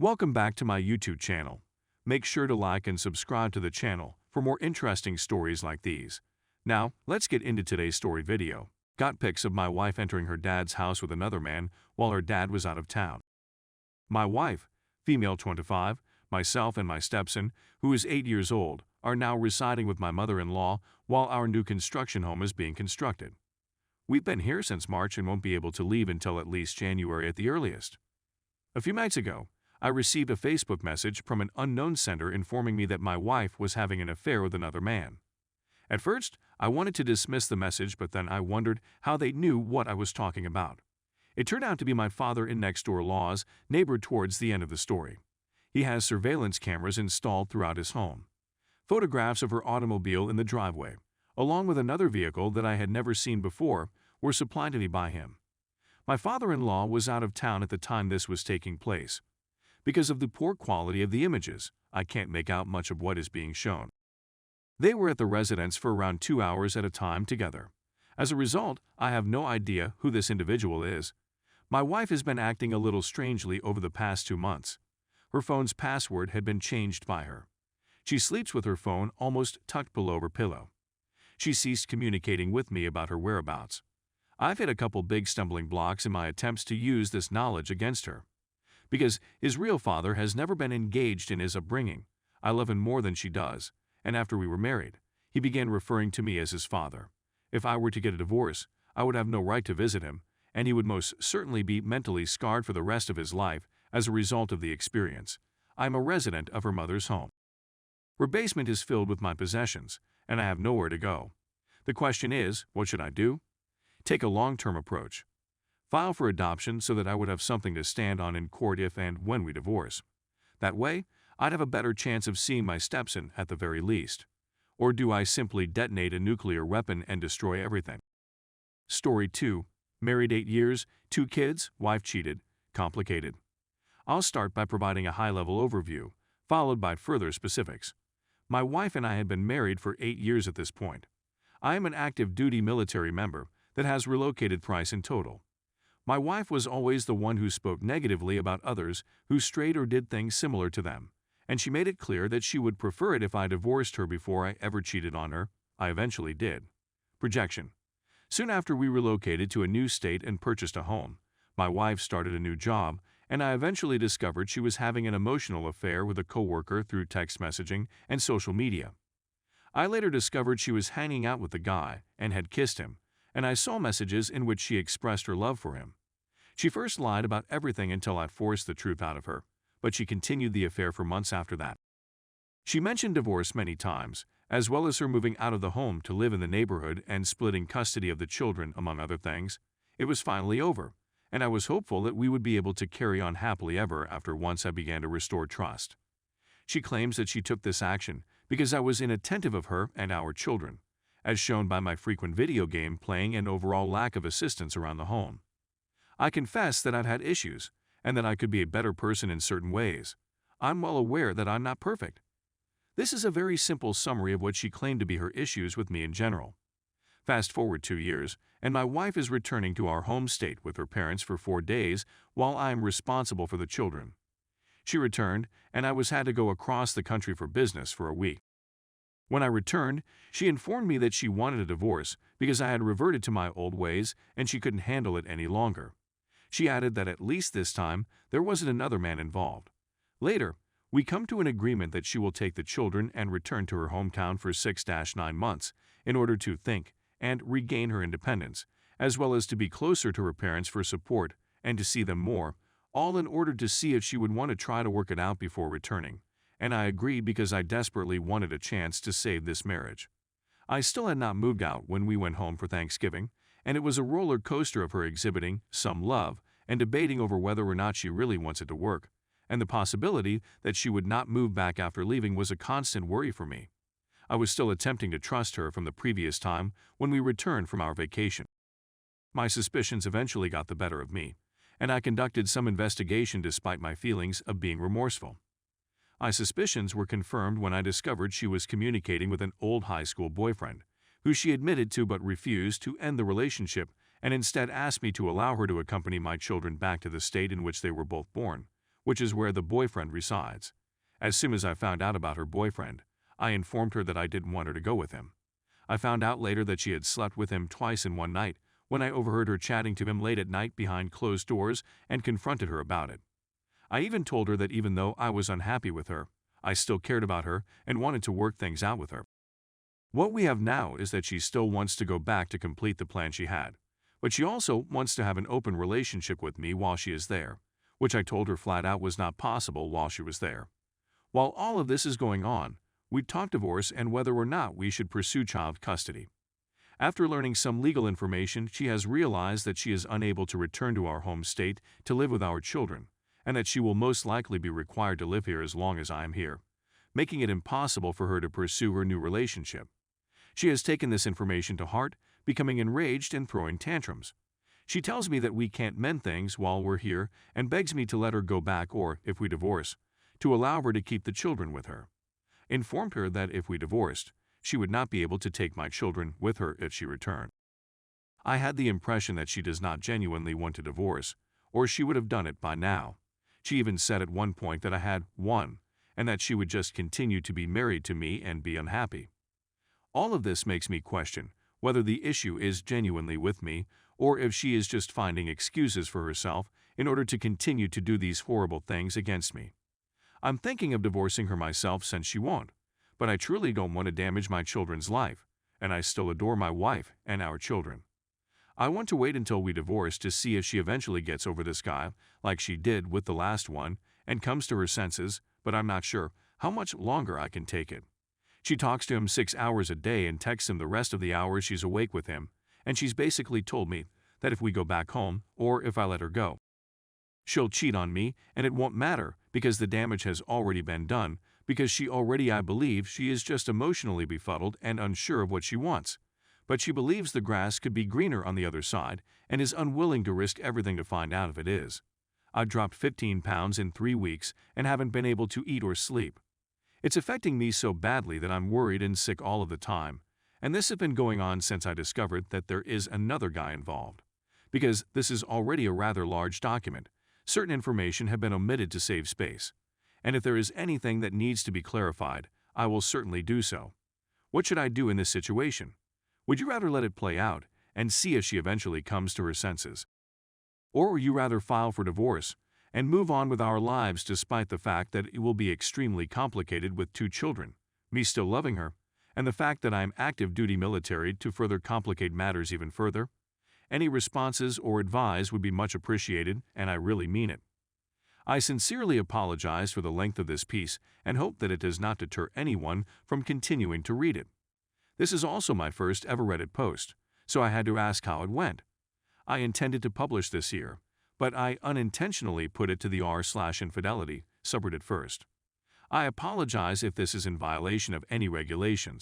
Welcome back to my YouTube channel. Make sure to like and subscribe to the channel for more interesting stories like these. Now, let's get into today's story video. Got pics of my wife entering her dad's house with another man while her dad was out of town. My wife, female 25, myself and my stepson, who is 8 years old, are now residing with my mother-in-law while our new construction home is being constructed. We've been here since March and won't be able to leave until at least January at the earliest. A few nights ago, I received a Facebook message from an unknown sender informing me that my wife was having an affair with another man. At first, I wanted to dismiss the message, but then I wondered how they knew what I was talking about. It turned out to be my father-in-next-door law's neighbor towards the end of the story. He has surveillance cameras installed throughout his home. Photographs of her automobile in the driveway, along with another vehicle that I had never seen before, were supplied to me by him. My father-in-law was out of town at the time this was taking place. Because of the poor quality of the images, I can't make out much of what is being shown. They were at the residence for around 2 hours at a time together. As a result, I have no idea who this individual is. My wife has been acting a little strangely over the past 2 months. Her phone's password had been changed by her. She sleeps with her phone almost tucked below her pillow. She ceased communicating with me about her whereabouts. I've hit a couple big stumbling blocks in my attempts to use this knowledge against her. Because his real father has never been engaged in his upbringing. I love him more than she does, and after we were married, he began referring to me as his father. If I were to get a divorce, I would have no right to visit him, and he would most certainly be mentally scarred for the rest of his life as a result of the experience. I am a resident of her mother's home. Her basement is filled with my possessions, and I have nowhere to go. The question is, what should I do? Take a long-term approach. File for adoption so that I would have something to stand on in court if and when we divorce. That way, I'd have a better chance of seeing my stepson at the very least. Or do I simply detonate a nuclear weapon and destroy everything? Story 2. Married 8 years, 2 kids, wife cheated, complicated. I'll start by providing a high-level overview, followed by further specifics. My wife and I had been married for 8 years at this point. I am an active duty military member that has relocated twice in total. My wife was always the one who spoke negatively about others who strayed or did things similar to them, and she made it clear that she would prefer it if I divorced her before I ever cheated on her. I eventually did. Projection. Soon after we relocated to a new state and purchased a home, my wife started a new job, and I eventually discovered she was having an emotional affair with a coworker through text messaging and social media. I later discovered she was hanging out with the guy and had kissed him, and I saw messages in which she expressed her love for him. She first lied about everything until I forced the truth out of her, but she continued the affair for months after that. She mentioned divorce many times, as well as her moving out of the home to live in the neighborhood and splitting custody of the children, among other things. It was finally over, and I was hopeful that we would be able to carry on happily ever after once I began to restore trust. She claims that she took this action because I was inattentive of her and our children, as shown by my frequent video game playing and overall lack of assistance around the home. I confess that I've had issues, and that I could be a better person in certain ways. I'm well aware that I'm not perfect. This is a very simple summary of what she claimed to be her issues with me in general. Fast forward 2 years, and my wife is returning to our home state with her parents for 4 days while I am responsible for the children. She returned, and I had to go across the country for business for a week. When I returned, she informed me that she wanted a divorce because I had reverted to my old ways and she couldn't handle it any longer. She added that at least this time, there wasn't another man involved. Later, we come to an agreement that she will take the children and return to her hometown for 6-9 months in order to think and regain her independence, as well as to be closer to her parents for support and to see them more, all in order to see if she would want to try to work it out before returning. And I agreed because I desperately wanted a chance to save this marriage. I still had not moved out when we went home for Thanksgiving, and it was a roller coaster of her exhibiting some love and debating over whether or not she really wants it to work, and the possibility that she would not move back after leaving was a constant worry for me. I was still attempting to trust her from the previous time when we returned from our vacation. My suspicions eventually got the better of me, and I conducted some investigation despite my feelings of being remorseful. My suspicions were confirmed when I discovered she was communicating with an old high school boyfriend, who she admitted to but refused to end the relationship and instead asked me to allow her to accompany my children back to the state in which they were both born, which is where the boyfriend resides. As soon as I found out about her boyfriend, I informed her that I didn't want her to go with him. I found out later that she had slept with him twice in one night when I overheard her chatting to him late at night behind closed doors and confronted her about it. I even told her that even though I was unhappy with her, I still cared about her and wanted to work things out with her. What we have now is that she still wants to go back to complete the plan she had, but she also wants to have an open relationship with me while she is there, which I told her flat out was not possible while she was there. While all of this is going on, we talked divorce and whether or not we should pursue child custody. After learning some legal information, she has realized that she is unable to return to our home state to live with our children, and that she will most likely be required to live here as long as I am here, making it impossible for her to pursue her new relationship. She has taken this information to heart, becoming enraged and throwing tantrums. She tells me that we can't mend things while we're here and begs me to let her go back or, if we divorce, to allow her to keep the children with her. Informed her that if we divorced, she would not be able to take my children with her if she returned. I had the impression that she does not genuinely want to divorce, or she would have done it by now. She even said at one point that I had won, and that she would just continue to be married to me and be unhappy. All of this makes me question whether the issue is genuinely with me or if she is just finding excuses for herself in order to continue to do these horrible things against me. I'm thinking of divorcing her myself since she won't, but I truly don't want to damage my children's life, and I still adore my wife and our children. I want to wait until we divorce to see if she eventually gets over this guy like she did with the last one and comes to her senses, but I'm not sure how much longer I can take it. She talks to him 6 hours a day and texts him the rest of the hours she's awake with him, and she's basically told me that if we go back home or if I let her go, she'll cheat on me and it won't matter because the damage has already been done because I believe she is just emotionally befuddled and unsure of what she wants. But she believes the grass could be greener on the other side and is unwilling to risk everything to find out if it is. I dropped 15 pounds in 3 weeks and haven't been able to eat or sleep. It's affecting me so badly that I'm worried and sick all of the time, and this has been going on since I discovered that there is another guy involved. Because this is already a rather large document, certain information have been omitted to save space. And if there is anything that needs to be clarified, I will certainly do so. What should I do in this situation? Would you rather let it play out and see if she eventually comes to her senses? Or would you rather file for divorce and move on with our lives despite the fact that it will be extremely complicated with 2 children, me still loving her, and the fact that I am active duty military to further complicate matters even further? Any responses or advice would be much appreciated, and I really mean it. I sincerely apologize for the length of this piece and hope that it does not deter anyone from continuing to read it. This is also my first ever Reddit post, so I had to ask how it went. I intended to publish this year, but I unintentionally put it to the r/infidelity subreddit first. I apologize if this is in violation of any regulations,